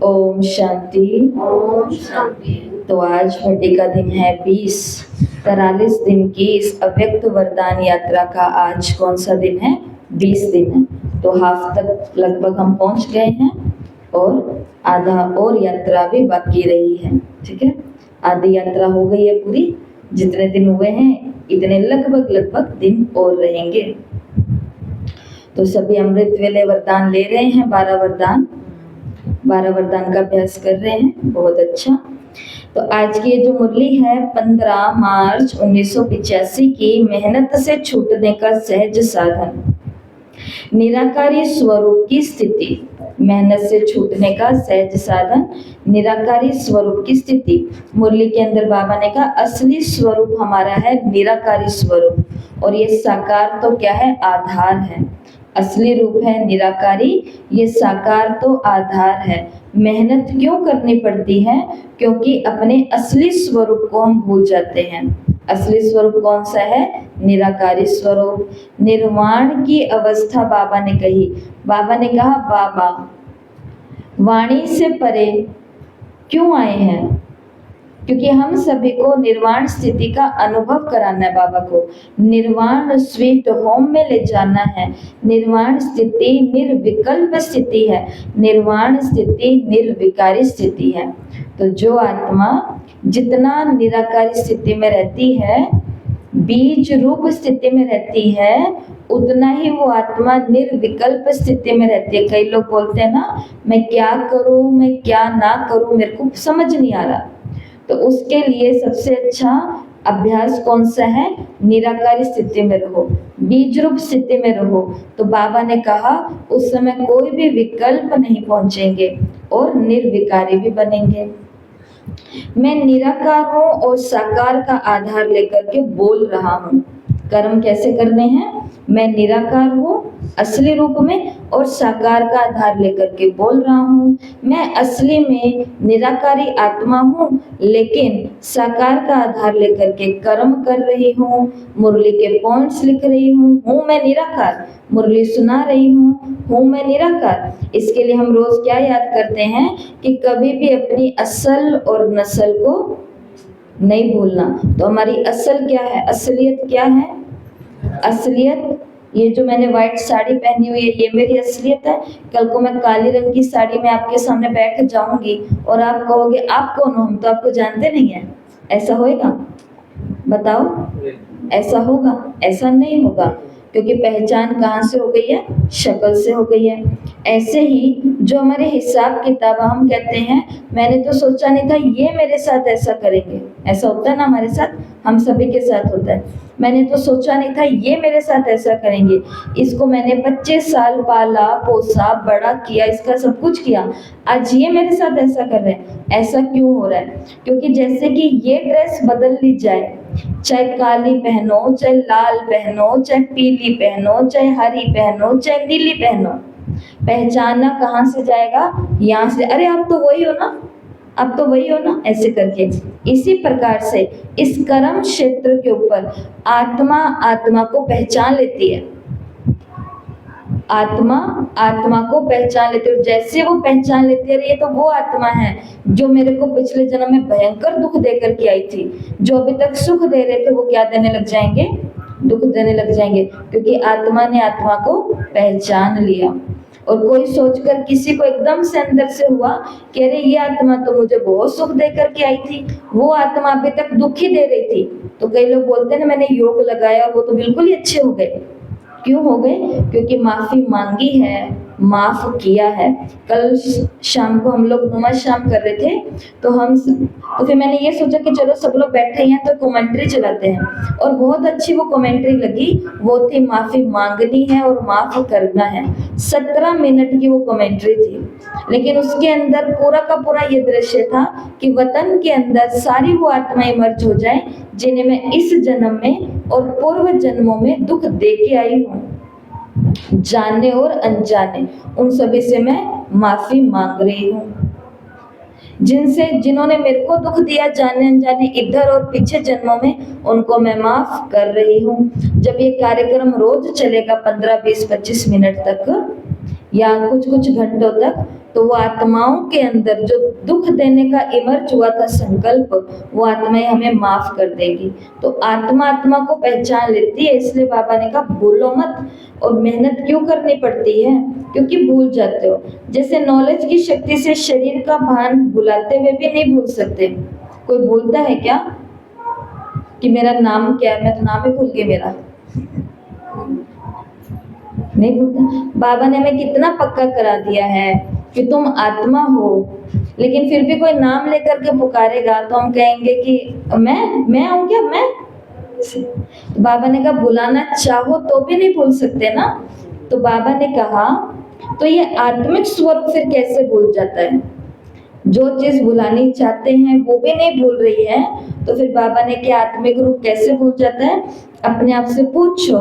ओम शांति। ओम शांति। तो आज बर्थडे का दिन है 20। 43 दिन की इस अव्यक्त वरदान यात्रा का आज कौन सा दिन है? 20 दिन है। तो हाफ तक लगभग हम पहुंच गए हैं और आधा और यात्रा भी बाकी रही है। ठीक है, आधी यात्रा हो गई है पूरी। जितने दिन हुए हैं इतने लगभग दिन और रहेंगे। तो सभी अमृत वेले वरदान ले रहे हैं। 12 वरदान का अभ्यास कर रहे हैं। बहुत अच्छा। तो आज की ये जो मुरली है 15 मार्च 1985 की, मेहनत से छूटने का सहज साधन, निराकारी स्वरूप की स्थिति। मेहनत से छूटने का सहज साधन, निराकारी स्वरूप की स्थिति। मुरली के अंदर बाबा ने कहा असली स्वरूप हमारा है निराकारी स्वरूप, और ये साकार तो क्या है? आधार है। असली रूप है निराकारी, ये साकार तो आधार है। मेहनत क्यों करनी पड़ती है? क्योंकि अपने असली स्वरूप को हम भूल जाते हैं। असली स्वरूप कौन सा है? निराकारी स्वरूप। निर्वाण की अवस्था बाबा ने कही। बाबा ने कहा बाबा वाणी से परे क्यों आए हैं? क्योंकि हम सभी को निर्वाण स्थिति का अनुभव कराना है। बाबा को निर्वाण स्वीट होम में ले जाना है। निर्वाण स्थिति निर्विकल्प स्थिति है। निर्वाण स्थिति निर्विकारी स्थिति है। तो जो आत्मा जितना निराकारी स्थिति में रहती है, बीज रूप स्थिति में रहती है, उतना ही वो आत्मा निर्विकल्प स्थिति में रहती है। कई लोग बोलते हैं ना, मैं क्या करूं, मैं क्या ना करूं, मेरे को समझ नहीं आ रहा। तो उसके लिए सबसे अच्छा अभ्यास कौन सा है? निराकारी स्थिति में रहो, बीज रूप स्थिति में रहो। तो बाबा ने कहा उस समय कोई भी विकल्प नहीं पहुंचेंगे और निर्विकारी भी बनेंगे। मैं निराकार हूँ और साकार का आधार लेकर के बोल रहा हूँ। कर्म कैसे करने हैं? मैं निराकार हूँ असली रूप में और साकार का आधार लेकर के बोल रहा हूँ। मैं असली में निराकारी आत्मा हूँ, लेकिन साकार का आधार लेकर के कर्म कर रही हूँ। मुरली के पॉइंट्स लिख रही हूँ मैं निराकार। मुरली सुना रही हूँ मैं निराकार। इसके लिए हम रोज क्या याद करते हैं कि कभी भी अपनी असल और नस्ल को नहीं भूलना। तो हमारी असल क्या है? असलियत क्या है? असलियत ये जो मैंने व्हाइट साड़ी पहनी हुई है, ये मेरी असलियत है। कल को मैं काली रंग की साड़ी में आपके सामने बैठ जाऊंगी और आप कहोगे आप कौन हो? हम तो आपको जानते नहीं है। ऐसा होएगा? बताओ, ऐसा होगा? ऐसा नहीं होगा, क्योंकि पहचान कहाँ से हो गई है? शक्ल से हो गई है। ऐसे ही जो हमारे हिसाब किताब, हम कहते हैं मैंने तो सोचा नहीं था ये मेरे साथ ऐसा करेंगे। ऐसा होता है ना हमारे साथ, हम सभी के साथ होता है। मैंने तो सोचा नहीं था ये मेरे साथ ऐसा करेंगे। इसको मैंने 25 साल पाला पोसा बड़ा किया, इसका सब कुछ किया, आज ये मेरे साथ ऐसा कर रहे हैं। ऐसा क्यों हो रहा है? क्योंकि जैसे कि ये ड्रेस बदल ली जाए, चाहे काली पहनो, चाहे लाल पहनो, चाहे पीली पहनो, चाहे हरी पहनो, चाहे नीली पहनो, पहचाना कहाँ से जाएगा? यहाँ से। अरे आप तो वही हो ना, अब तो वही हो ना, ऐसे करके। इसी प्रकार से इस कर्म क्षेत्र के ऊपर आत्मा को पहचान लेती है। आत्मा को पहचान लेती है। जैसे वो पहचान लेती है, ये तो वो आत्मा है जो मेरे को पिछले जन्म में भयंकर दुख देकर के आई थी। जो अभी तक सुख दे रहे थे वो क्या देने लग जाएंगे? दुख देने लग जाएंगे, क्योंकि आत्मा ने आत्मा को पहचान लिया। और कोई सोचकर किसी को एकदम से अंदर से हुआ कि अरे ये आत्मा तो मुझे बहुत सुख दे करके आई थी, वो आत्मा अभी तक दुख ही दे रही थी। तो कई लोग बोलते हैं ना मैंने योग लगाया वो तो बिल्कुल ही अच्छे हो गए। क्यों हो गए? क्योंकि माफी मांगी है, माफ किया है। कल शाम को हम लोग नमाज शाम कर रहे थे, तो फिर मैंने ये सोचा कि चलो सब लोग बैठे हैं तो कमेंट्री चलाते हैं, और बहुत अच्छी वो कमेंट्री लगी। वो थी माफी मांगनी है और माफ करना है। 17 मिनट की वो कमेंट्री थी, लेकिन उसके अंदर पूरा का पूरा ये दृश्य था कि वतन के अंदर सारी वो आत्माएं मर्ज हो जाएं जिन्हें मैं इस जन्म में और पूर्व जन्मों में दुख दे के आई हूँ, जाने और अनजाने। उन सभी से मैं माफी मांग रही हूँ। जिन्होंने मेरे को दुख दिया जाने अनजाने इधर और पिछले जन्मों में, उनको मैं माफ कर रही हूँ। जब ये कार्यक्रम रोज चलेगा 15, 20, 25 मिनट तक या कुछ घंटों तक, तो वो आत्माओं के अंदर जो दुख देने का इमर्ज हुआ था संकल्प, वो आत्माएं हमें माफ कर देगी। तो आत्मा आत्मा को पहचान लेती है, इसलिए बाबा ने कहा भूलो मत। और मेहनत क्यों करनी पड़ती है? क्योंकि भूल जाते हो। जैसे नॉलेज की शक्ति से शरीर का भान भुलाते हुए भी नहीं भूल सकते। कोई भूलता है क्या कि मेरा नाम क्या है? मैं तो नाम ही भूल गई मेरा, नहीं भूलता। बाबा ने हमें कितना पक्का करा दिया है कि तुम आत्मा हो, लेकिन फिर भी कोई नाम लेकर के पुकारेगा तो हम कहेंगे कि मैं हूं क्या? मैं। तो बाबा ने कहा बुलाना चाहो तो भी नहीं भूल सकते ना। तो बाबा ने कहा तो ये आत्मिक स्वरूप फिर कैसे भूल जाता है? जो चीज भुलानी चाहते हैं वो भी नहीं भूल रही है, तो फिर बाबा ने क्या आत्मिक रूप कैसे भूल जाता है? अपने आप से पूछो,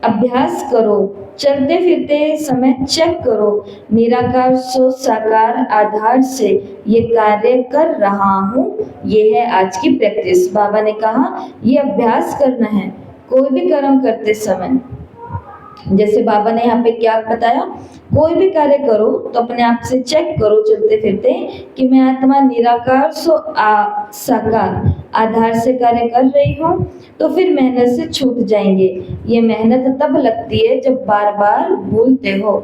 अभ्यास करो, चलते फिरते समय चेक करो, निराकार सो साकार आधार से ये कार्य कर रहा हूँ। ये है आज की प्रैक्टिस। बाबा ने कहा ये अभ्यास करना है कोई भी कर्म करते समय। जैसे बाबा ने यहाँ पे क्या बताया, कोई भी कार्य करो तो अपने आप से चेक करो चलते फिरते कि मैं आत्मा निराकार सो साकार आधार से कार्य कर रही हूँ, तो फिर मेहनत से छूट जाएंगे। ये मेहनत तब लगती है जब बार बार भूलते हो।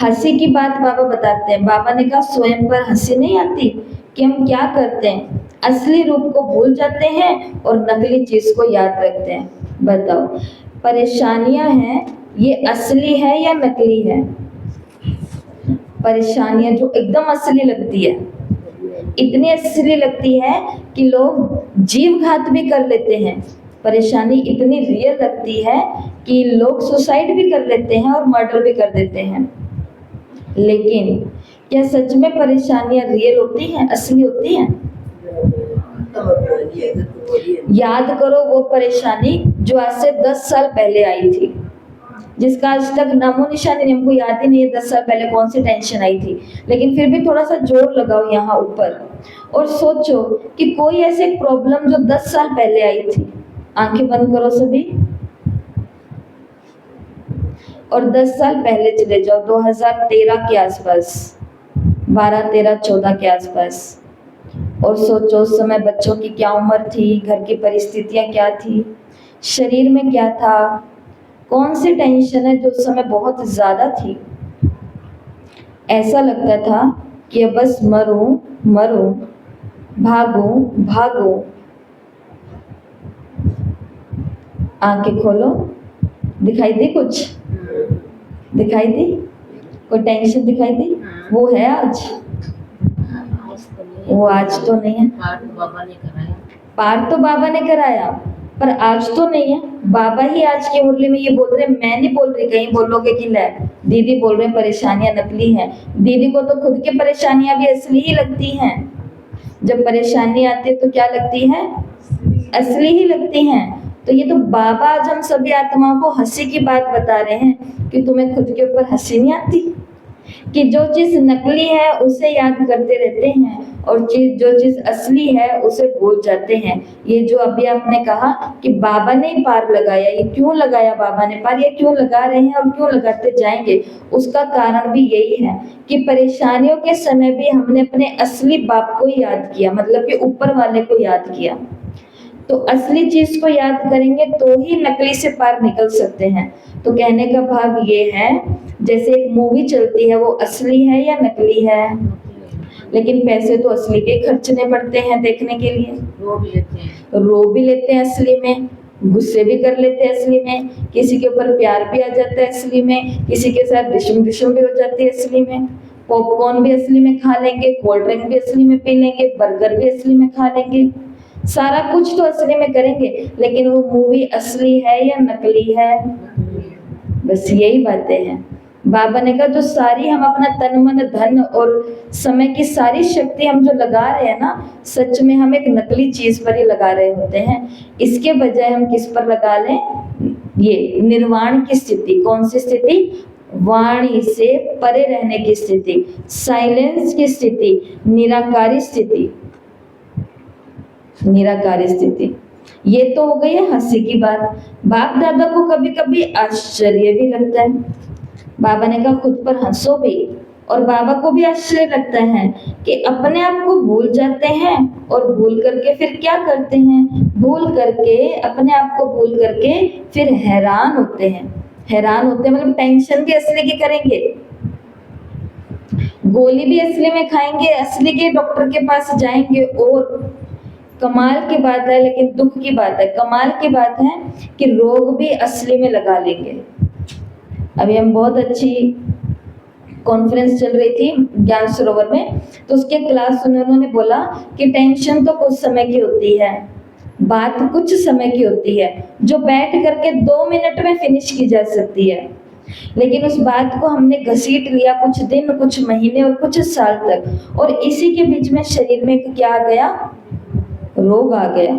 हंसी की बात बाबा बताते हैं। बाबा ने कहा स्वयं पर हंसी नहीं आती कि हम क्या करते हैं, असली रूप को भूल जाते हैं और नकली चीज को याद रखते हैं। बताओ परेशानियां हैं ये असली है या नकली है? परेशानियां जो एकदम असली लगती है, इतनी असली लगती है कि लोग जीव घात भी कर लेते हैं। परेशानी इतनी रियल लगती है कि लोग सुसाइड भी कर लेते हैं और मर्डर भी कर देते हैं। लेकिन क्या सच में परेशानियां रियल होती हैं, असली होती हैं? याद करो वो परेशानी जो आज से 10 साल पहले आई थी, जिसका आज तक नामो निशान नहीं, हमको याद ही नहीं है 10 साल पहले कौन सी टेंशन आई थी। लेकिन फिर भी थोड़ा सा जोर लगाओ यहाँ ऊपर और सोचो कि कोई ऐसे प्रॉब्लम जो 10 साल पहले आई थी। आंखें बंद करो सभी और 10 साल पहले चले जाओ, 2013 के आसपास, 12, 13, 14 के आसपास, और सोचो उस समय बच्चों की क्या उम्र थी, घर की परिस्थितियां क्या थी, शरीर में क्या था, कौन सी टेंशन है जो उस समय बहुत ज्यादा थी। ऐसा लगता था कि अब बस मरूं मरूं, भागूं भागूं। आंखें खोलो, दिखाई दी कुछ? दिखाई दी कोई टेंशन? दिखाई दी? वो है आज? वो आज तो नहीं है। पार तो बाबा ने कराया पर आज तो नहीं है। बाबा ही आज की मुरली में ये बोल रहे, मैं नहीं बोल रही। कहीं बोलोगे कि ले दीदी बोल रहे परेशानियां नकली हैं। दीदी को तो खुद की परेशानियां भी असली ही लगती हैं। जब परेशानी आती है तो क्या लगती है? असली ही लगती हैं। तो ये तो बाबा आज हम सभी आत्माओं को हंसी की बात बता रहे हैं कि तुम्हें खुद के ऊपर हंसी नहीं आती कि जो चीज नकली है उसे याद करते रहते हैं और जो चीज असली है उसे भूल जाते हैं। ये जो अभी आपने कहा कि बाबा ने पार लगाया, ये क्यों लगाया बाबा ने पार? ये क्यों लगा रहे हैं और क्यों लगाते जाएंगे? उसका कारण भी यही है कि परेशानियों के समय भी हमने अपने असली बाप को याद किया, मतलब कि ऊपर वाले को याद किया। तो असली चीज को याद करेंगे तो ही नकली से पार निकल सकते हैं। तो कहने का भाव ये है, जैसे एक मूवी चलती है वो असली है या नकली है? लेकिन पैसे तो असली के खर्चने पड़ते हैं देखने के लिए। रो भी लेते हैं असली में, गुस्से भी कर लेते हैं असली में, किसी के ऊपर प्यार भी आ जाता है असली में, किसी के साथ डिशम डिशम भी हो जाती है असली में, पॉपकॉर्न भी असली में खा लेंगे, कोल्ड ड्रिंक भी असली में पी लेंगे, बर्गर भी असली में खा लेंगे, सारा कुछ तो असली में करेंगे। लेकिन वो मूवी असली है या नकली है? बस यही बातें हैं। बाबा ने कहा जो सारी हम अपना तन मन धन और समय की सारी शक्ति हम जो लगा रहे हैं ना, सच में हम एक नकली चीज पर ही लगा रहे होते हैं। इसके बजाय हम किस पर लगा लें? ये निर्वाण की स्थिति। कौन सी स्थिति? वाणी से परे रहने की स्थिति, साइलेंस की स्थिति, निराकारी स्थिति। निराकारी स्थिति ये तो हो गई है हंसी की बात। बाप दादा को कभी कभी आश्चर्य भी लगता है। बाबा ने कहा खुद पर हंसो भी, और बाबा को भी आश्चर्य लगता है कि अपने आप को भूल जाते हैं और भूल करके फिर क्या करते हैं, भूल करके अपने आप को भूल करके फिर हैरान होते हैं। हैरान होते हैं मतलब टेंशन भी असली की करेंगे, गोली भी असली में खाएंगे, असली के डॉक्टर के पास जाएंगे। और कमाल की बात है, लेकिन दुख की बात है, कमाल की बात है कि रोग भी असली में लगा लेंगे। अभी हम बहुत अच्छी कॉन्फ्रेंस चल रही थी ज्ञान सरोवर में, तो उसके क्लास में उन्होंने बोला कि टेंशन तो कुछ समय की होती है, बात कुछ समय की होती है, जो बैठ करके 2 मिनट में फिनिश की जा सकती है, लेकिन उस बात को हमने घसीट लिया कुछ दिन, कुछ महीने और कुछ साल तक, और इसी के बीच में शरीर में क्या आ गया, रोग आ गया।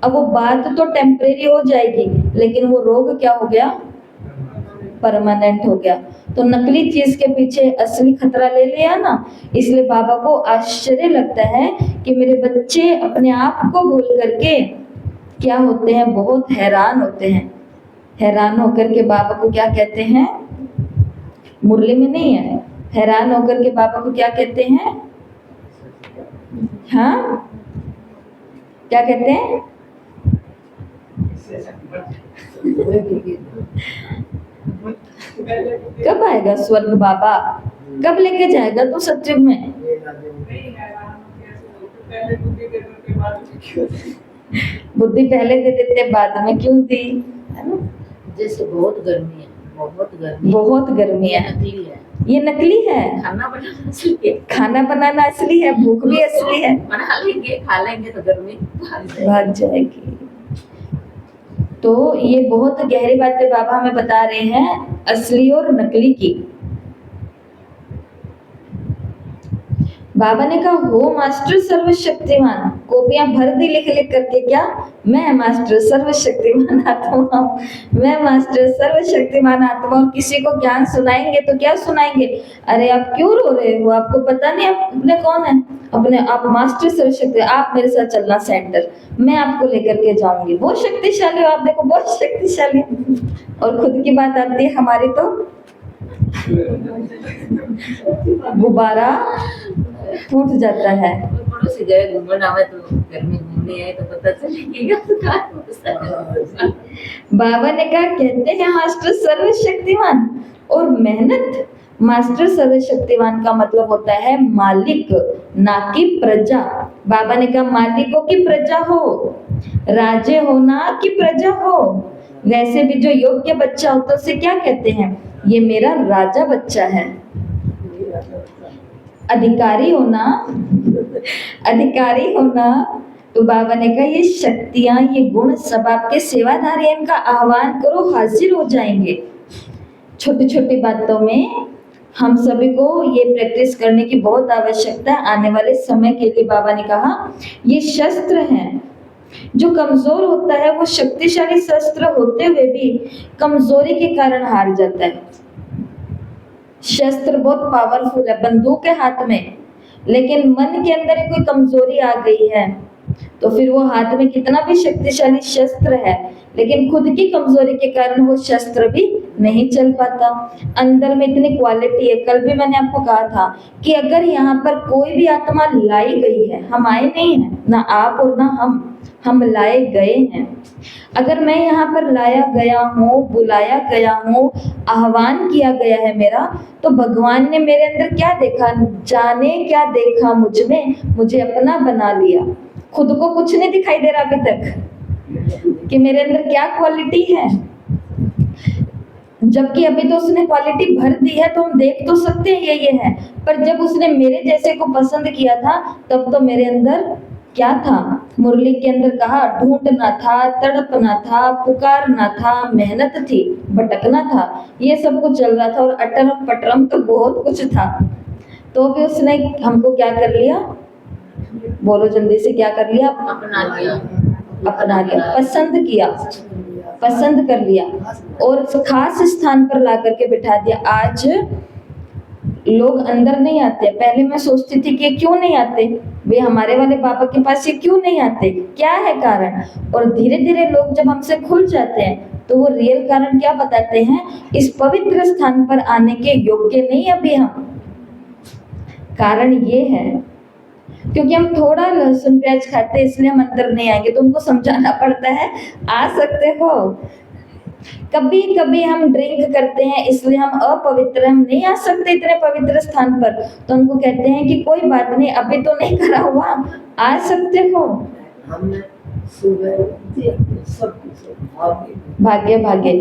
अब वो बात तो टेम्परेरी हो जाएगी, लेकिन वो रोग क्या हो गया, परमानेंट हो गया। तो नकली चीज के पीछे असली खतरा ले लिया ना, इसलिए बाबा को आश्चर्य लगता है कि मेरे बच्चे अपने आप को भूल करके क्या होते हैं, बहुत हैरान होते हैं। हैरान होकर के बाबा को क्या कहते हैं, मुरली में नहीं है, हैरान होकर के बाबा को क्या कहते हैं, हाँ क्या कहते हैं, कब आएगा स्वर्ग बाबा, कब लेके जाएगा तू सत्युग में। बुद्धि पहले दे देते बाद में क्यों दी, है ना। जैसे बहुत गर्मी है, बहुत गर्मी है, नकली है, ये नकली है, खाना बनाना असली है, खाना बनाना असली है, भूख भी असली है, बना लेंगे खा लेंगे तो गर्मी भाग जाएगी। तो ये बहुत गहरी बातें बाबा हमें बता रहे हैं असली और नकली की। बाबा ने कहा हो मास्टर सर्वशक्तिमान, कॉपियां भर दी लिख लिख करके, क्या मैं मास्टर सर्वशक्तिमान आत्मा हूँ, मैं मास्टर सर्वशक्तिमान आत्मा हूँ। किसी को ज्ञान सुनाएंगे तो क्या सुनाएंगे, अरे आप क्यों रो रहे हो, आपको पता नहीं आप अपने कौन है, अपने आप मास्टर सर्वशक्ति, आप मेरे साथ चलना सेंटर, मैं आपको लेकर के जाऊंगी, बहुत शक्तिशाली हो आप, देखो बहुत शक्तिशाली। और खुद की बात आती है हमारी तो गुब्बारा फूट जाता है। पड़ोसी गए घूमने आवे तो घर में घूमने आए तो पता चलेगा। बाबा ने कहा कहते हैं मास्टर सर्वशक्तिमान, और मेहनत, मास्टर सर्वशक्तिमान का मतलब होता है मालिक ना कि प्रजा। बाबा ने कहा मालिकों की प्रजा हो, राजे हो ना कि प्रजा हो। वैसे भी जो योग्य बच्चा होता है उसे क्या कहते हैं, ये मेरा राजा बच्चा है। अधिकारी होना, अधिकारी होना, तो बाबा ने कहा ये शक्तियां, ये गुण सब आपके सेवाधारी हैं, इनका आह्वान करो, हाजिर हो जाएंगे। छोटी छोटी बातों में हम सभी को ये प्रैक्टिस करने की बहुत आवश्यकता है आने वाले समय के लिए। बाबा ने कहा ये शस्त्र हैं, जो कमजोर होता है वो शक्तिशाली शस्त्र होते हुए भी कमजोरी के कारण हार जाता है। शस्त्र बहुत पावरफुल है, बंदूक है हाथ में, लेकिन मन के अंदर कोई कमजोरी आ गई है तो फिर वो हाथ में कितना भी शक्तिशाली शस्त्र है, लेकिन खुद की कमजोरी के कारण वो शस्त्र भी नहीं चल पाता। अंदर में इतनी क्वालिटी है। कल भी मैंने आपको कहा था कि अगर यहाँ पर कोई भी आत्मा लाई गई है, हम आए नहीं हैं, ना आप और ना हम लाए गए हैं। अगर मैं यहाँ पर लाया गया हूँ, बुलाया गया हूँ, आह्वान किया गया है मेरा, तो भगवान ने मेरे अंदर क्या देखा, जाने क्या देखा मुझ में, मुझे अपना बना लिया। खुद को कुछ नहीं दिखाई दे रहा अभी तक कि मेरे अंदर क्या क्वालिटी है, जबकि अभी तो उसने क्वालिटी भर दी है, तो हम देख तो सकते हैं ये है, पर जब उसने मेरे जैसे को पसंद किया था तब तो मेरे अंदर क्या था। मुरली के अंदर कहा ढूंढना था, तड़पना था, पुकारना था, मेहनत थी, भटकना था, ये सब कुछ चल रहा था, और अटरम पटरम तो बहुत कुछ था। तो भी उसने हमको क्या कर लिया, बोलो जल्दी से, क्या कर लिया, अपना लिया, अपना लिया, पसंद किया, पसंद कर लिया, और खास स्थान पर ला करके बिठा दिया। आज लोग अंदर नहीं आते। पहले मैं सोचती थी कि क्यों नहीं आते, वे हमारे वाले बाबा के पास ये क्यों नहीं आते, क्या है कारण। और धीरे धीरे लोग जब हमसे खुल जाते हैं तो वो रियल कारण क्या बताते हैं, इस पवित्र स्थान पर आने के योग्य नहीं अभी हम, कारण ये है क्योंकि हम थोड़ा लहसुन प्याज खाते हैं इसलिए हम अंदर नहीं आएंगे, तो उनको समझाना पड़ता है आ सकते हो। कभी कभी हम ड्रिंक करते हैं इसलिए हम अपवित्र, हम नहीं आ सकते इतने पवित्र स्थान पर, तो उनको कहते हैं कि कोई बात नहीं, अभी तो नहीं करा हुआ, आ सकते हो। हमने सुबह सब कुछ भाग्य भाग्य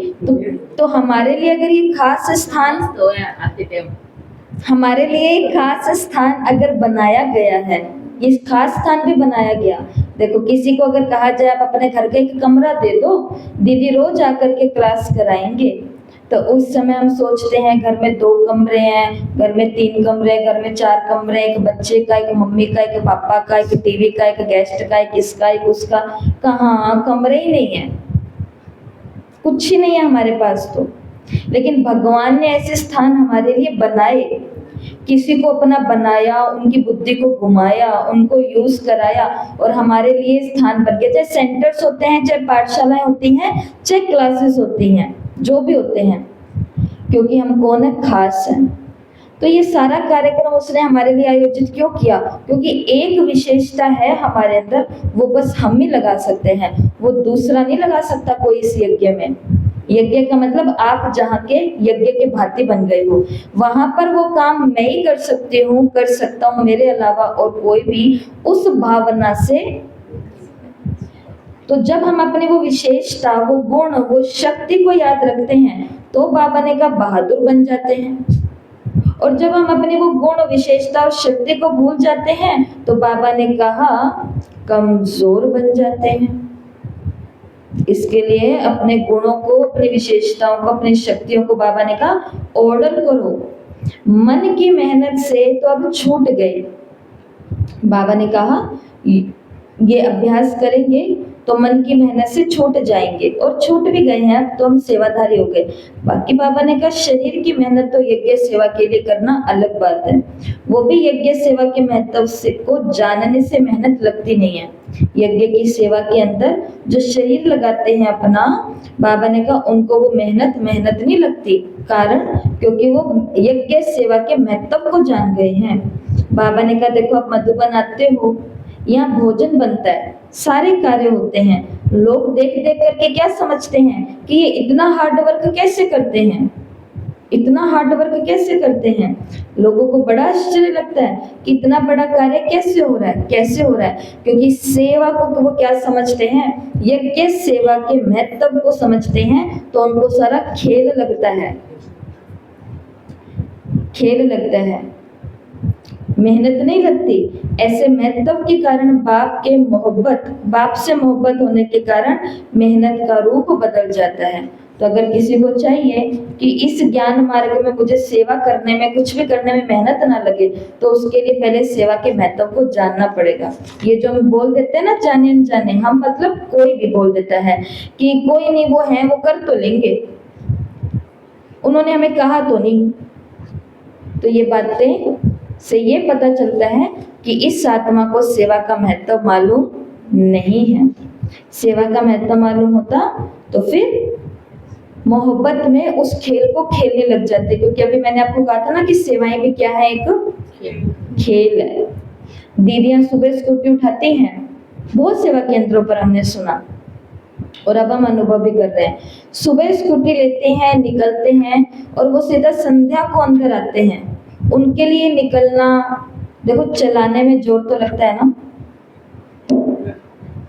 तो हमारे लिए अगर ये खास स्थान, तो है आते टाइम हमारे लिए एक खास स्थान अगर बनाया गया है, ये खास स्थान भी बनाया गया। देखो किसी को अगर कहा जाए आप अपने घर का एक कमरा दे दो, दीदी रोज आकर के क्लास कराएंगे, तो उस समय हम सोचते हैं घर में 2 कमरे हैं, घर में 3 कमरे, घर में 4 कमरे, एक बच्चे का, एक मम्मी का, एक पापा का, एक टीवी का, एक गेस्ट का, एक इसका, एक उसका। कहाँ, कमरे ही नहीं है, कुछ ही नहीं है हमारे पास तो। लेकिन भगवान ने ऐसे स्थान हमारे लिए बनाए, किसी को अपना बनाया, उनकी बुद्धि को घुमाया, उनको यूज कराया और हमारे लिए स्थान बन गया। चाहे सेंटर्स होते हैं, चाहे पाठशालाएं होती हैं, चाहे क्लासेस होती हैं, जो भी होते हैं, क्योंकि हम कौन है, खास है। तो ये सारा कार्यक्रम उसने हमारे लिए आयोजित क्यों किया? क्योंकि एक विशेषता है हमारे अंदर, वो बस हम ही लगा सकते हैं, वो दूसरा नहीं लगा सकता कोई इस यज्ञ में। यज्ञ का मतलब आप जहाँ के यज्ञ के भांति बन गए हो, वहां पर वो काम मैं ही कर सकती हूँ, कर सकता हूँ, मेरे अलावा और कोई भी उस भावना से। तो जब हम अपनी वो विशेषता, वो गुण, वो शक्ति को याद रखते हैं तो बाबा ने कहा बहादुर बन जाते हैं। और जब हम अपनी वो गुण, विशेषता और शक्ति को भूल जाते हैं तो बाबा ने कहा कमजोर बन जाते हैं। इसके लिए अपने गुणों को, अपनी विशेषताओं को, अपनी शक्तियों को बाबा ने कहा ऑर्डर करो। मन की मेहनत से तो अब छूट गए, बाबा ने कहा ये अभ्यास करेंगे तो मन की मेहनत से छूट जाएंगे, और छूट भी गए हैं, अब तो हम सेवाधारी हो गए। बाकी बाबा ने कहा शरीर की मेहनत तो यज्ञ सेवा के लिए करना अलग बात है, वो भी यज्ञ सेवा के महत्व से को जानने से मेहनत लगती नहीं है। यज्ञ की सेवा के अंदर जो शरीर लगाते हैं अपना, बाबा ने कहा उनको वो मेहनत नहीं लगती, कारण क्योंकि वो यज्ञ सेवा के महत्व को जान गए हैं। बाबा ने कहा देखो आप मधुबन आते हो, यहाँ भोजन बनता है, सारे कार्य होते हैं, लोग देख देख करके क्या समझते हैं कि ये इतना हार्ड वर्क कैसे करते हैं, इतना हार्ड वर्क कैसे करते हैं। लोगों को बड़ा आश्चर्य लगता है कि इतना बड़ा कार्य कैसे हो रहा है, कैसे हो रहा है, क्योंकि सेवा को वो क्या समझते हैं, यज्ञ सेवा के महत्व को समझते हैं, तो उनको सारा खेल लगता है, खेल लगता है, मेहनत नहीं लगती। ऐसे महत्व के कारण बाप से मोहब्बत होने के कारण मेहनत का रूप बदल जाता है। तो अगर किसी को चाहिए कि इस ज्ञान मार्ग में मुझे सेवा करने में, कुछ भी करने में मेहनत ना लगे, तो उसके लिए पहले सेवा के महत्व को जानना पड़ेगा। ये जो हम बोल देते हैं ना जाने अनजाने, हम मतलब कोई भी बोल देता है कि कोई नहीं, वो है, वो कर तो लेंगे, उन्होंने हमें कहा तो नहीं। तो ये बातें से ये पता चलता है कि इस आत्मा को सेवा का महत्व मालूम नहीं है। सेवा का महत्व मालूम होता तो फिर मोहब्बत में उस खेल को खेलने लग जाते, क्योंकि अभी मैंने आपको कहा था ना कि सेवाएं भी क्या है, एक खेल है। दीदियां सुबह स्कूटी उठाती हैं, बहुत सेवा केंद्रों पर हमने सुना, और अब हम अनुभव भी कर रहे हैं। सुबह स्कूटी लेते हैं, निकलते हैं, और वो सीधा संध्या को अंदर आते हैं। उनके लिए निकलना, देखो चलाने में जोर तो लगता है ना,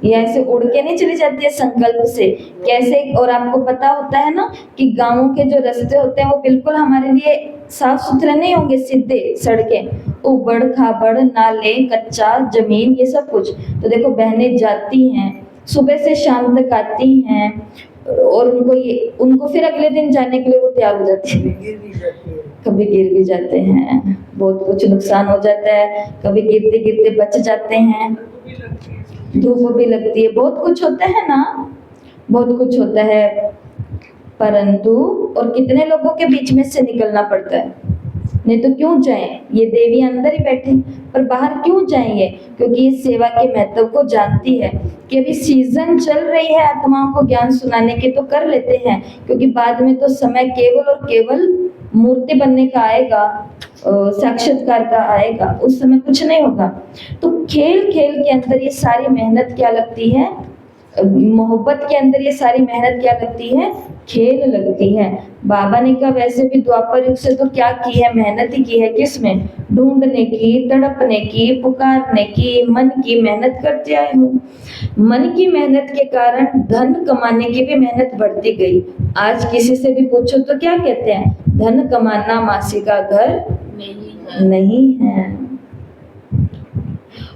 या ऐसे उड़ के नहीं चली जाती है संकल्प से कैसे। और आपको पता होता है ना कि गांवों के जो रास्ते होते हैं वो बिल्कुल हमारे लिए साफ सुथरे नहीं होंगे, सीधे सड़कें, उबड़ खाबड़, नाले, कच्चा जमीन, ये सब कुछ। तो देखो बहनें जाती हैं, सुबह से शाम तक आती हैं, और उनको फिर अगले दिन जाने के लिए वो तैयार हो जाती है। कभी गिर भी जाते हैं, बहुत कुछ नुकसान हो जाता है, कभी गिरते गिरते बच जाते हैं, धूप भी लगती है, बहुत कुछ होता है ना, बहुत कुछ होता है। परंतु और कितने लोगों के बीच में से निकलना पड़ता है, नहीं तो क्यों जाएं, ये देवी अंदर ही बैठे, पर बाहर क्यों जाएंगे, क्योंकि ये सेवा के महत्व को जानती है कि अभी सीजन चल रही है आत्माओं को ज्ञान सुनाने के, तो कर लेते हैं, क्योंकि बाद में तो समय केवल और केवल मूर्ति बनने का आएगा, साक्षात्कार का आएगा, उस समय कुछ नहीं होगा। तो खेल खेल के अंदर ये सारी मेहनत क्या लगती है, मोहब्बत के अंदर ये सारी मेहनत क्या लगती है, खेल लगती है। बाबा ने कहा वैसे भी द्वापर युग से तो क्या की है, मेहनत ही की है। किसमें? ढूंढने की, तड़पने की, पुकारने की, मन की मेहनत करते आए हो। मन की मेहनत के कारण धन कमाने की भी मेहनत बढ़ती गई। आज किसी से भी पूछो तो क्या कहते हैं, धन कमाना मासी का घर नहीं है।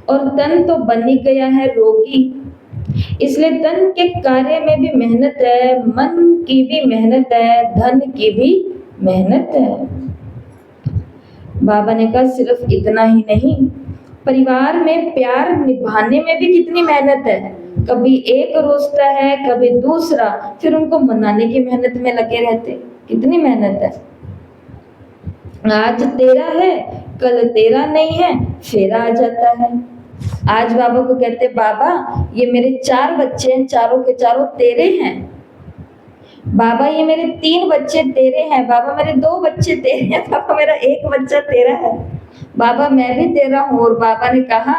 और तन तो बन ही गया है रोगी, इसलिए तन के कार्य में भी मेहनत है, मन की भी मेहनत है, धन की भी मेहनत है। बाबा ने कहा सिर्फ इतना ही नहीं, परिवार में प्यार निभाने में भी कितनी मेहनत है। कभी एक रोता है, कभी दूसरा, फिर उनको मनाने की मेहनत में लगे रहते। कितनी मेहनत है। आज तेरा है, कल तेरा नहीं है, फेरा आ जाता है। आज बाबा को कहते बाबा ये मेरे 4 बच्चे हैं, चारों के चारों तेरे हैं। बाबा ये मेरे 3 बच्चे तेरे हैं। बाबा मेरे 2 बच्चे तेरे हैं। बाबा मेरा 1 बच्चा तेरा है। बाबा मैं भी तेरा हूँ। और बाबा ने कहा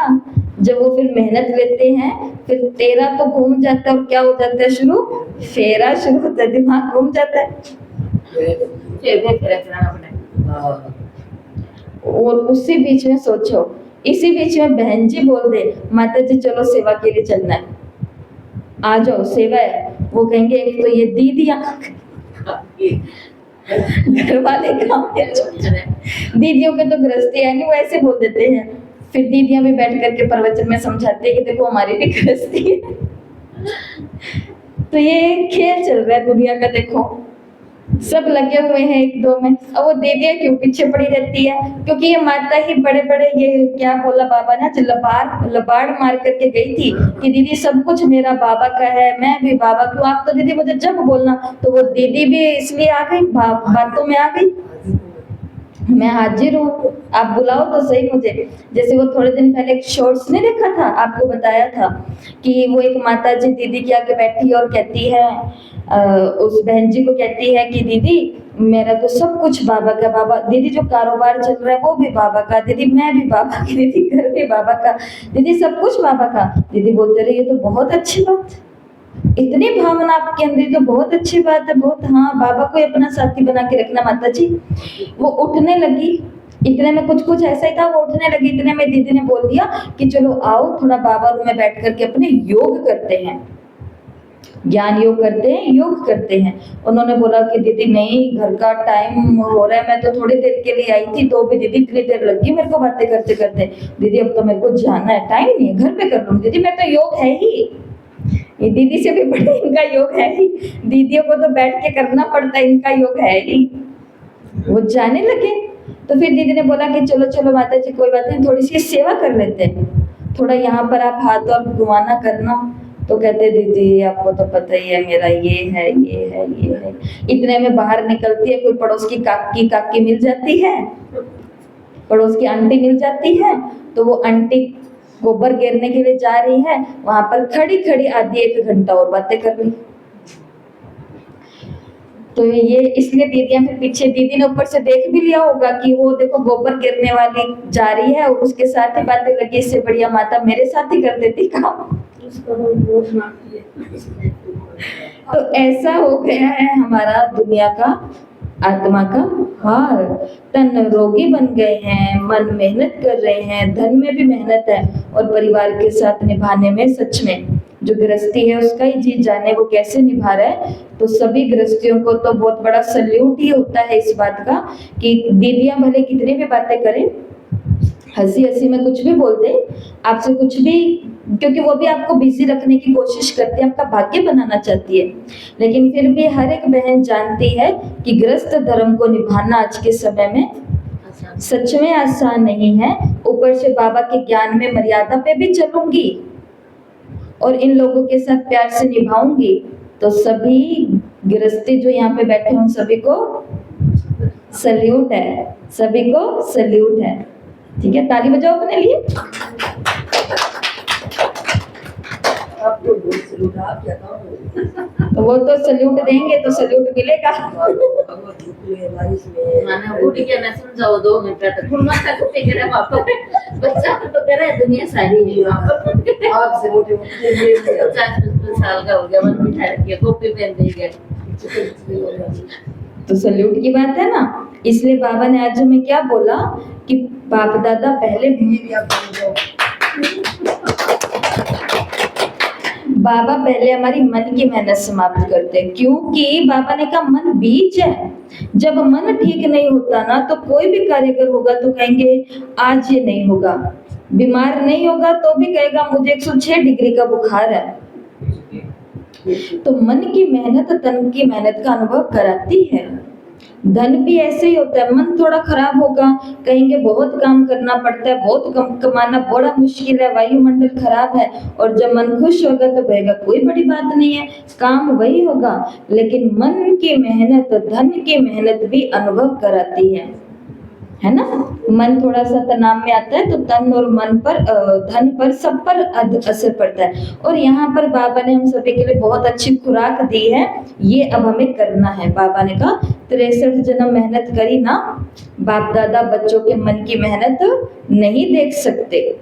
जब वो फिर मेहनत लेते हैं, फिर तेरा तो घूम जाता है और क्या हो जाता है शुरू, फेरा शुरू होता है, दिमाग घूम जाता है। फेरा चलाना पड़ता है। और उसी बीच में सोचो, इसी बीच में बहन जी बोल दे माता जी चलो सेवा के लिए चलना है, आ जाओ सेवा है। वो कहेंगे एक तो ये दीदियां घर वाले काम है, दीदियों के तो गृहस्थी है नहीं, वो ऐसे बोल देते हैं। फिर दीदियां भी बैठ करके प्रवचन में समझाते हैं कि देखो हमारी भी गृहस्थी है। तो ये खेल चल रहा है दुनिया का, देखो सब लगे हुए हैं एक दो में। अब वो दीदियां क्यों पीछे पड़ी रहती है, क्योंकि ये माता ही बड़े बड़े, ये क्या बोला बाबा ने, लबाड़ मार करके गई थी कि दीदी सब कुछ मेरा बाबा का है, मैं भी बाबा क्यों। आप तो दीदी मुझे जब बोलना, तो वो दीदी भी इसलिए आ गई, बातों में आ गई, मैं हाजिर हूँ, आप बुलाओ तो सही मुझे। जैसे वो थोड़े दिन पहले एक शॉर्ट्स ने देखा था, आपको बताया था कि वो एक माता जी दीदी के आगे बैठी और कहती है, उस बहन जी को कहती है कि दीदी मेरा तो सब कुछ बाबा का, बाबा दीदी जो कारोबार चल रहा है वो भी बाबा का, दीदी मैं भी बाबा की, दीदी घर भी बाबा का, दीदी सब कुछ बाबा का। दीदी बोलते रहे ये तो बहुत अच्छी बात, इतनी भावना आपके अंदर, तो बहुत अच्छी बात है, बहुत। हाँ बाबा को अपना साथी बना के रखना माता जी। वो उठने लगी, इतने में कुछ कुछ ऐसा ही था, वो उठने लगी, इतने में दीदी ने बोल दिया कि चलो आओ थोड़ा बाबा रूम में बैठ करके अपने योग करते हैं, ज्ञान योग करते हैं, योग करते हैं। उन्होंने बोला कि दीदी नहीं घर का टाइम हो रहा है, मैं तो थोड़ी देर के लिए आई थी, तो भी दीदी इतनी देर लगी मेरे को बातें करते करते। दीदी अब तो मेरे को जाना है, टाइम नहीं है, घर पे कर लूँ। दीदी मैं तो योग है ही, ये दीदी से भी बड़े इनका योग है ही, दीदियों को तो बैठ के करना पड़ता है, इनका योग है ही। वो जाने लगे तो फिर दीदी ने बोला कि चलो चलो माता जी कोई बात नहीं, थोड़ी सी सेवा कर लेते हैं, थोड़ा यहाँ पर आप हाथ और घुमाना करना। तो कहते दीदी आपको तो पता ही है मेरा ये है ये है ये है। इतने में बाहर निकलती है, कोई पड़ोस की काकी मिल जाती है, पड़ोस की आंटी मिल जाती है, तो वो आंटी गोबर गिरने के लिए जा रही है, वहां पर खड़ी खड़ी आधी 1 घंटा और बातें कर रही। तो ये इसलिए दीदियां फिर पीछे, दीदी ने ऊपर से देख भी लिया होगा कि वो देखो गोबर गिरने वाली जा रही है और उसके साथ ही बातें लगी, इससे बढ़िया माता मेरे साथ ही कर देती काम। तो ऐसा हो गया है हमारा दुनिया का, आत्मा का हार। तन रोगी बन गए हैं, मन मेहनत कर रहे हैं, धन में भी मेहनत है, और परिवार के साथ निभाने में सच में जो गृहस्थी है उसका ही जी जाने वो कैसे निभा रहा है। तो सभी गृहस्थियों को तो बहुत बड़ा सल्यूट ही होता है इस बात का कि दीदियां भले कितनी भी बातें करें, हंसी हंसी में कुछ भी बोल दे, आपसे कुछ भी, क्योंकि वो भी आपको बिजी रखने की कोशिश करती है, आपका भाग्य बनाना चाहती है। लेकिन फिर भी हर एक बहन जानती है कि गृहस्थ धर्म को निभाना आज के समय में सच में आसान नहीं है। ऊपर से बाबा के ज्ञान में मर्यादा पे भी चलूंगी और इन लोगों के साथ प्यार से निभाऊंगी, तो सभी गृहस्थी जो यहाँ पे बैठे हैं उन सभी को सल्यूट है, सभी को सल्यूट है। ठीक है, ताली बजाओ अपने लिए। आपको बहुत सलूट, आप क्या काम तो वो तो सल्यूट देंगे तो सल्यूट मिलेगा। भगवत धूप में बारिश में माना बूढ़ी क्या ना समझाओ 2 घंटा तक फिर माता को करे वहाँ पर बच्चा को तो करे दुनिया सारी है वहाँ पर आपसे मोटे मोटे ये 50-55 साल का हो गया मन बिठा रखिए कॉपी पेन दे गया तो सल्यूट की बात है ना, इसलिए बाबा ने आज हमें क्या बोला कि बाप दादा पहले, भी आप समझो बाबा पहले हमारी मन की मेहनत समाप्त करते हैं, क्योंकि बाबा ने कहा मन बीज है। जब मन ठीक नहीं होता ना तो कोई भी कार्यकर होगा तो कहेंगे आज ये नहीं होगा, बीमार नहीं होगा तो भी कहेगा मुझे 106 डिग्री का बुखार है। तो मन की मेहनत तन की मेहनत का अनुभव कराती है। धन भी ऐसे ही होता है, मन थोड़ा खराब होगा कहेंगे बहुत काम करना पड़ता है, बहुत कम कमाना बड़ा मुश्किल है, वायुमंडल खराब है। और जब मन खुश होगा तो कहेगा कोई बड़ी बात नहीं है, काम वही होगा। लेकिन मन की मेहनत, धन की मेहनत भी अनुभव कराती है ना। मन थोड़ा सा तनाव में आता है तो तन और मन पर, धन पर, सब पर असर पड़ता है। और यहाँ पर बाबा ने हम सभी के लिए बहुत अच्छी खुराक दी है, ये अब हमें करना है। बाबा ने कहा 63 जन्म मेहनत करी ना, बाप दादा बच्चों के मन की मेहनत नहीं देख सकते,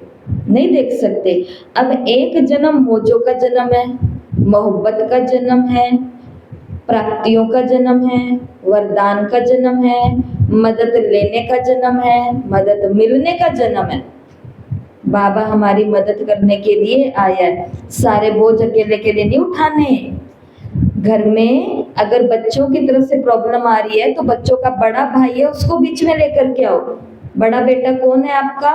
नहीं देख सकते। अब एक जन्म मौजों का जन्म है, मोहब्बत का जन्म है, प्राप्तियों का जन्म है, वरदान का जन्म है, मदद लेने का जन्म है, मदद मिलने का जन्म है। बाबा हमारी मदद करने के लिए आया है, सारे बोझ अकेले के लिए नहीं उठाने। घर में अगर बच्चों की तरफ से प्रॉब्लम आ रही है तो बच्चों का बड़ा भाई है, उसको बीच में लेकर के आओ। बड़ा बेटा कौन है आपका?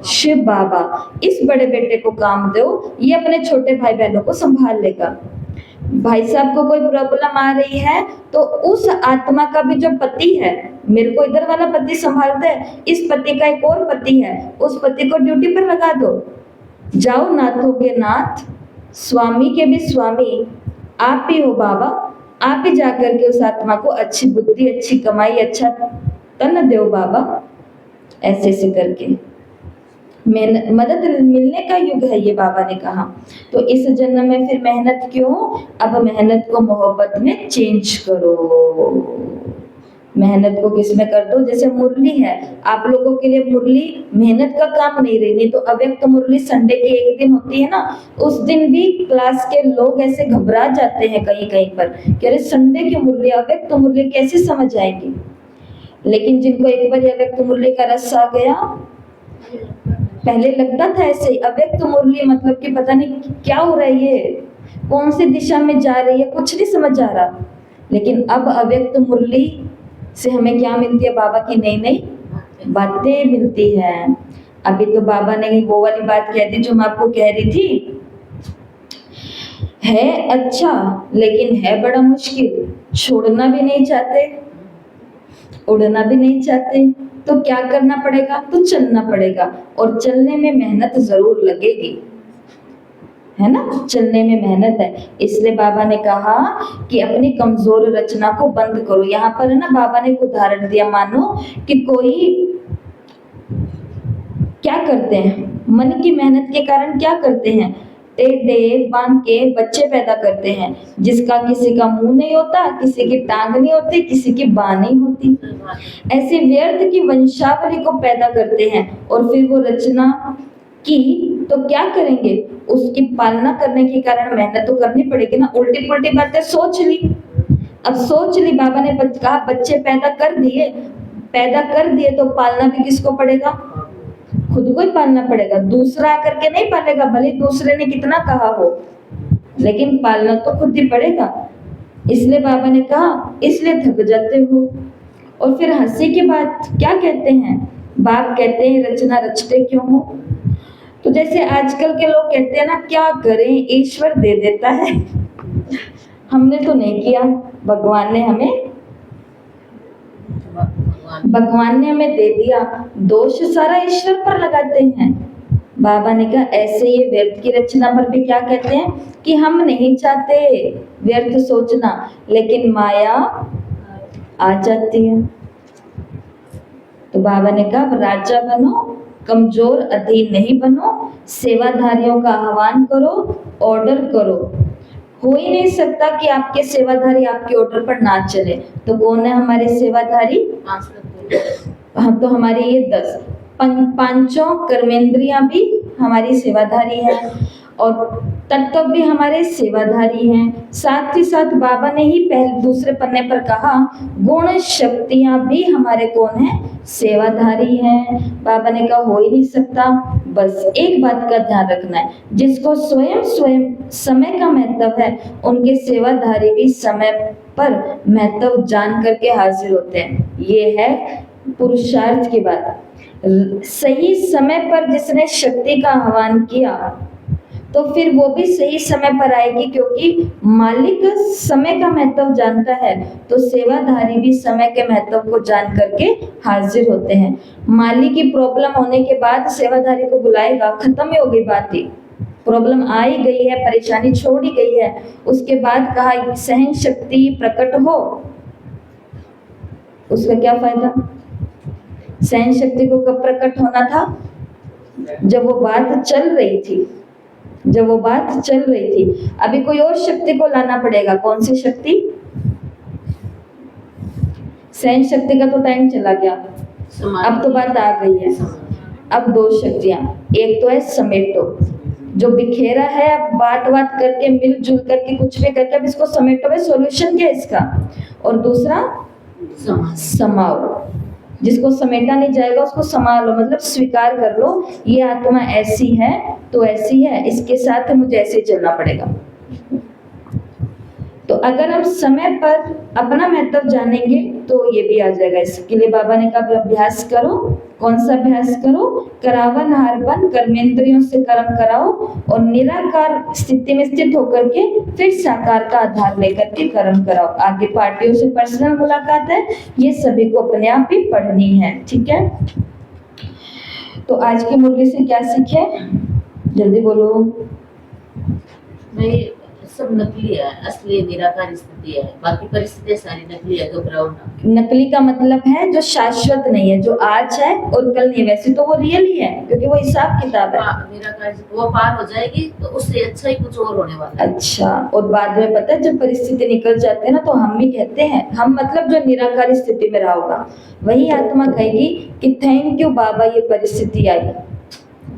शिव बाबा। इस बड़े बेटे को काम दो, ये अपने छोटे भाई बहनों को संभाल लेगा। भाई साहब को कोई प्रॉब्लम आ रही है तो उस आत्मा का भी जो पति है, मेरे को इधर वाला पति संभालता है, इस पति का एक और पति है, उस पति को ड्यूटी पर लगा दो। जाओ नाथों के नाथ, स्वामी के भी स्वामी आप ही हो बाबा, आप ही जाकर के उस आत्मा को अच्छी बुद्धि, अच्छी कमाई, अच्छा तन दो बाबा। ऐसे ऐसे करके मदद मिलने का युग है ये, बाबा ने कहा। तो इस जन्म में फिर मेहनत क्यों? अब मेहनत को मोहब्बत में चेंज करो। मेहनत को किस में कर दो? जैसे मुरली है, आप लोगों के लिए मुरली मेहनत का काम नहीं रही, नहीं तो अव्यक्त मुरली संडे की एक दिन होती है ना, उस दिन भी क्लास के लोग ऐसे घबरा जाते हैं कहीं कहीं पर कि अरे संडे की मुरली, अव्यक्त मुरली कैसे समझ आएगी। लेकिन जिनको एक बार अव्यक्त मुरली का रस आ गया, पहले लगता था ऐसे ही अव्यक्त मुरली मतलब कि पता नहीं क्या हो रहा है, ये कौन सी दिशा में जा रही है, कुछ नहीं समझ आ रहा। लेकिन अब अव्यक्त मुरली से हमें क्या मिलती है? बाबा की नई नई बातें मिलती है। अभी तो बाबा ने वो वाली बात कह दी जो मैं आपको कह रही थी, है अच्छा लेकिन है बड़ा मुश्किल, छोड़ना भी नहीं चाहते, उड़ना भी नहीं चाहते, तो क्या करना पड़ेगा? तो चलना पड़ेगा, और चलने में मेहनत जरूर लगेगी, है ना। चलने में मेहनत है, इसलिए बाबा ने कहा कि अपनी कमजोर रचना को बंद करो। यहाँ पर है ना, बाबा ने एक उदाहरण दिया, मानो कि कोई क्या करते हैं, मन की मेहनत के कारण क्या करते हैं, टेढ़े बांध के बच्चे पैदा करते हैं, जिसका किसी का मुंह नहीं होता, किसी की टांग नहीं होती, किसी की बाह नहीं होती। ऐसे व्यर्थ की वंशावली को पैदा करते हैं, और फिर वो रचना की तो क्या करेंगे? उसकी पालना करने के कारण मेहनत तो करनी पड़ेगी ना। उल्टी पुल्टी बातें सोच ली, अब सोच ली, बाबा ने कहा बच्चे पैदा कर दिए तो पालना भी किसको पड़ेगा? खुद को ही पालना पड़ेगा, दूसरा आकर के नहीं पालेगा, भले दूसरे ने कितना कहा हो, लेकिन पालना तो खुद ही पड़ेगा। इसलिए बाबा ने कहा, इसलिए थक जाते हो। और फिर हंसी की बात क्या कहते हैं, बाप कहते हैं रचना रचते क्यों हो? तो जैसे आजकल के लोग कहते हैं ना, क्या करें ईश्वर दे देता है, हमने तो नहीं किया, भगवान ने हमें दे दिया, दोष सारा ईश्वर पर लगाते हैं। बाबा ने कहा ऐसे ये व्यर्थ की रचना पर भी क्या कहते हैं कि हम नहीं चाहते व्यर्थ सोचना, लेकिन माया आ जाती है। तो बाबा ने कहा राजा बनो कमजोर अधीन नहीं बनो, सेवाधारियों का आह्वान करो, ऑर्डर करो। हो ही नहीं सकता कि आपके सेवाधारी आपके ऑर्डर पर ना चले। तो कौन है हमारे सेवाधारी? 5 लोग। हम तो हमारे ये 10 पांचों कर्मेंद्रियां भी हमारी सेवाधारी है और तत्व भी हमारे सेवाधारी हैं। साथ ही साथ बाबा ने ही पहले दूसरे पन्ने पर कहा गुण शक्तियां भी हमारे कौन है? सेवाधारी हैं। बाबा ने कहा हो ही नहीं सकता। बस एक बात का ध्यान रखना है, जिसको स्वयं समय का महत्व है, उनके सेवाधारी भी समय पर महत्व जान करके हाजिर होते हैं। ये है पुरुषार्थ की बात। सही समय पर जिसने शक्ति का आह्वान किया तो फिर वो भी सही समय पर आएगी, क्योंकि मालिक समय का महत्व जानता है तो सेवाधारी भी समय के महत्व को जान करके हाजिर होते हैं। मालिक की प्रॉब्लम होने के बाद सेवाधारी को बुलाएगा, खत्म ही हो गई बात ही। प्रॉब्लम आ ही गई है, परेशानी छोड़ ही गई है, उसके बाद कहा सहन शक्ति प्रकट हो, उसका क्या फायदा? सहन शक्ति को कब प्रकट होना था? जब वो बात चल रही थी, जब वो बात चल रही थी। अभी कोई और शक्ति को लाना पड़ेगा। कौन सी शक्ति? सहन शक्ति का तो टाइम चला गया, अब तो बात आ गई है। अब 2 शक्तियां, एक तो है समेटो, जो बिखेरा है, अब बात करके मिलजुल करके कुछ भी करके अब इसको समेटो है, सॉल्यूशन क्या है इसका। और दूसरा समाओ, जिसको समेटा नहीं जाएगा उसको समा लो, मतलब स्वीकार कर लो ये आत्मा ऐसी है तो ऐसी है, इसके साथ मुझे ऐसे चलना पड़ेगा। तो अगर हम समय पर अपना महत्व जानेंगे तो ये भी आ जाएगा। इसके लिए बाबा ने कहा अभ्यास करो। कौन सा अभ्यास करो? करावन हारवन, कर्मेंद्रियों से कर्म कराओ और निराकार स्थिति में स्थित होकर के फिर साकार का आधार लेकर के कर्म कराओ। आगे पार्टियों से पर्सनल मुलाकात है, ये सभी को अपने आप ही पढ़नी है, ठीक है। तो आज की मुरली से क्या सीखे? जल्दी बोलो। नहीं, सब नकली है, असली निराकार स्थिति है, बाकी परिस्थितियां सारी नकली है, घबराओ ना। नकली का मतलब है जो शाश्वत नहीं है, जो आज है और कल नहीं। वैसे तो वो रियल ही है, क्योंकि वो हिसाब किताब है। निराकार वो पार हो जाएगी तो उससे अच्छा ही कुछ और होने वाला है। अच्छा, और बाद में पता है जब परिस्थिति निकल जाते हैं ना तो हम भी कहते हैं, हम मतलब जो निराकार स्थिति में रहा होगा, वही आत्मा कहेगी कि थैंक यू बाबा, ये परिस्थिति आई,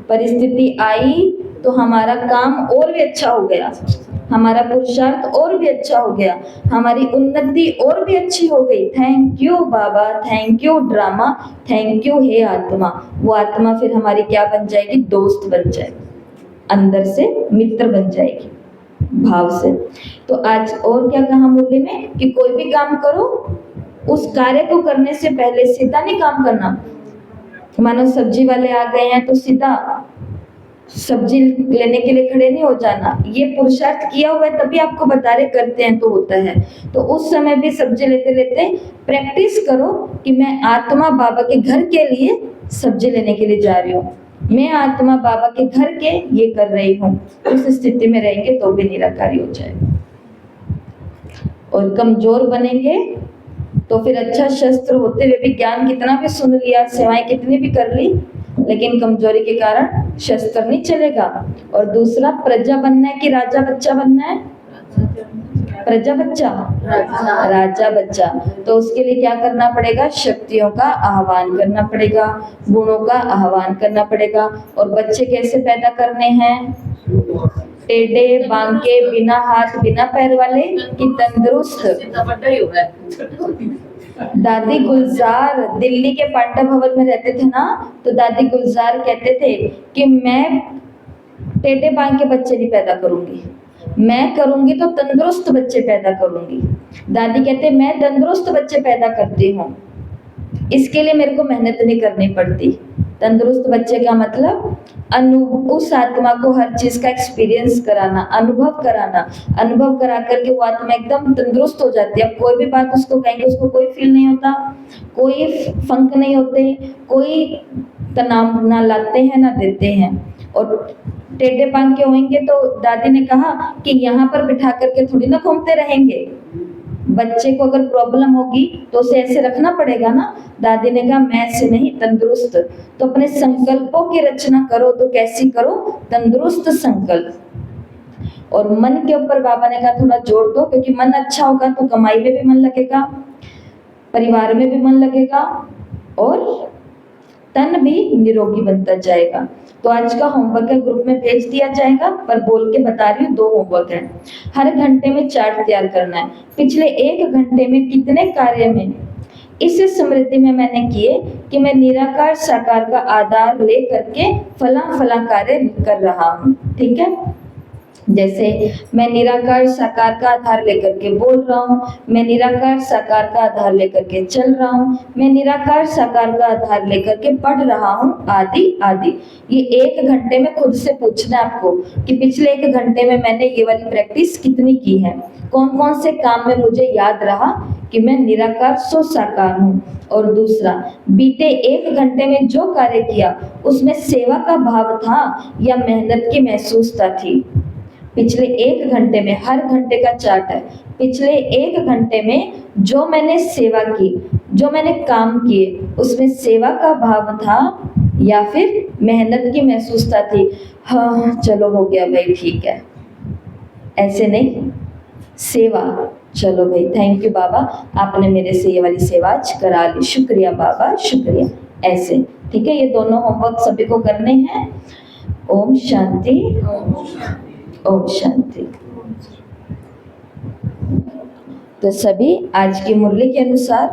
परिस्थिति आई तो हमारा काम और भी अच्छा हो गया, हमारा पुरुषार्थ और भी अच्छा हो गया, हमारी उन्नति और भी अच्छी हो गई। थैंक यू बाबा, thank you drama, thank you हे आत्मा। वो आत्मा फिर हमारी क्या बन जाएगी? दोस्त बन जाएगी, अंदर से मित्र बन जाएगी, भाव से। तो आज और क्या कहा मुरली में कि कोई भी काम करो, उस कार्य को करने से पहले सीधा नहीं काम करना। मानो सब्जी वाले आ गए हैं तो सीधा सब्जी लेने के लिए खड़े नहीं हो जाना। ये पुरुषार्थ किया हुआ है तभी आपको बता रहे, करते हैं तो होता है। तो उस समय भी सब्जी लेते लेते प्रैक्टिस करो कि मैं आत्मा बाबा के घर के लिए सब्जी लेने के लिए जा रही हूँ, मैं आत्मा बाबा के घर के ये कर रही हूँ। उस स्थिति में रहेंगे तो भी निराकारी हो जाएगा। और कमजोर बनेंगे तो फिर अच्छा शस्त्र होते हुए भी ज्ञान कितना भी सुन लिया, सेवाएं कितनी भी कर ली, लेकिन कमजोरी के कारण शस्त्र नहीं चलेगा। और दूसरा प्रजा बनना है कि राजा बच्चा बनना है? प्रजा बच्चा, राजा बच्चा। तो उसके लिए क्या करना पड़ेगा? शक्तियों का आह्वान करना पड़ेगा, गुणों का आह्वान करना पड़ेगा। और बच्चे कैसे पैदा करने हैं? टेढ़े बांके, बिना हाथ बिना पैर वाले कि तंदुरुस्त। दादी गुलजार दिल्ली के पांडा भवन में रहते थे ना, तो दादी गुलजार कहते थे कि मैं टेढ़े बांके बच्चे नहीं पैदा करूंगी, मैं करूंगी तो तंदुरुस्त बच्चे पैदा करूंगी। दादी कहते मैं तंदुरुस्त बच्चे पैदा करती हूँ, इसके लिए मेरे को मेहनत नहीं करनी पड़ती। तंदुरुस्त बच्चे का मतलब उस आत्मा को हर चीज का एक्सपीरियंस कराना, अनुभव कराना। अनुभव करा करके वो आत्मा एकदम तंदुरुस्त हो जाती है। अब कोई भी बात उसको कहेंगे उसको कोई फील नहीं होता, कोई फंक नहीं होते, कोई तनाव ना लाते हैं ना देते हैं। और टेढ़े बांके होंगे तो दादी ने कहा कि यहाँ पर बिठा करके थोड़ी ना घूमते रहेंगे, बच्चे को अगर प्रॉब्लम होगी तो उसे ऐसे रखना पड़ेगा ना। दादी ने कहा मैं ऐसे नहीं, तंदुरुस्त। तो अपने संकल्पों की रचना करो तो कैसी करो, तंदुरुस्त संकल्प। और मन के ऊपर बाबा ने कहा थोड़ा जोर दो, क्योंकि मन अच्छा होगा तो कमाई में भी मन लगेगा, परिवार में भी मन लगेगा और तन भी निरोगी बनता जाएगा। तो आज का होमवर्क है, ग्रुप में भेज दिया जाएगा, पर बोल के बता रही हूँ 2 होमवर्क है। हर घंटे में चार्ट तैयार करना है, पिछले 1 घंटे में कितने कार्य में इस स्मृति में मैंने किए कि मैं निराकार साकार का आधार ले करके फला फला कार्य कर रहा हूँ। ठीक है, जैसे मैं निराकार साकार का आधार लेकर के बोल रहा हूँ, मैं निराकार साकार का आधार लेकर के चल रहा हूँ, मैं निराकार साकार का आधार लेकर के पढ़ रहा हूँ, आदि आदि। ये 1 घंटे में खुद से पूछना है आपको कि पिछले 1 घंटे में मैंने ये वाली प्रैक्टिस कितनी की है, कौन कौन से काम में मुझे याद रहा कि मैं निराकार सो साकार हूँ। और दूसरा, बीते 1 घंटे में जो कार्य किया उसमें सेवा का भाव था या मेहनत की महसूसता थी। पिछले 1 घंटे में, हर घंटे का चार्ट है, पिछले 1 घंटे में जो मैंने सेवा की, जो मैंने काम किए, उसमें सेवा का भाव था या फिर मेहनत की महसूसता थी। हाँ चलो हो गया भाई, ठीक है, ऐसे नहीं, सेवा। चलो भाई, थैंक यू बाबा, आपने मेरे से ये वाली सेवा आज करा ली, शुक्रिया बाबा, शुक्रिया, ऐसे। ठीक है, ये दोनों होमवर्क सभी को करने हैं। ओम शांति, ओम शांति। तो सभी आज की मुरली के अनुसार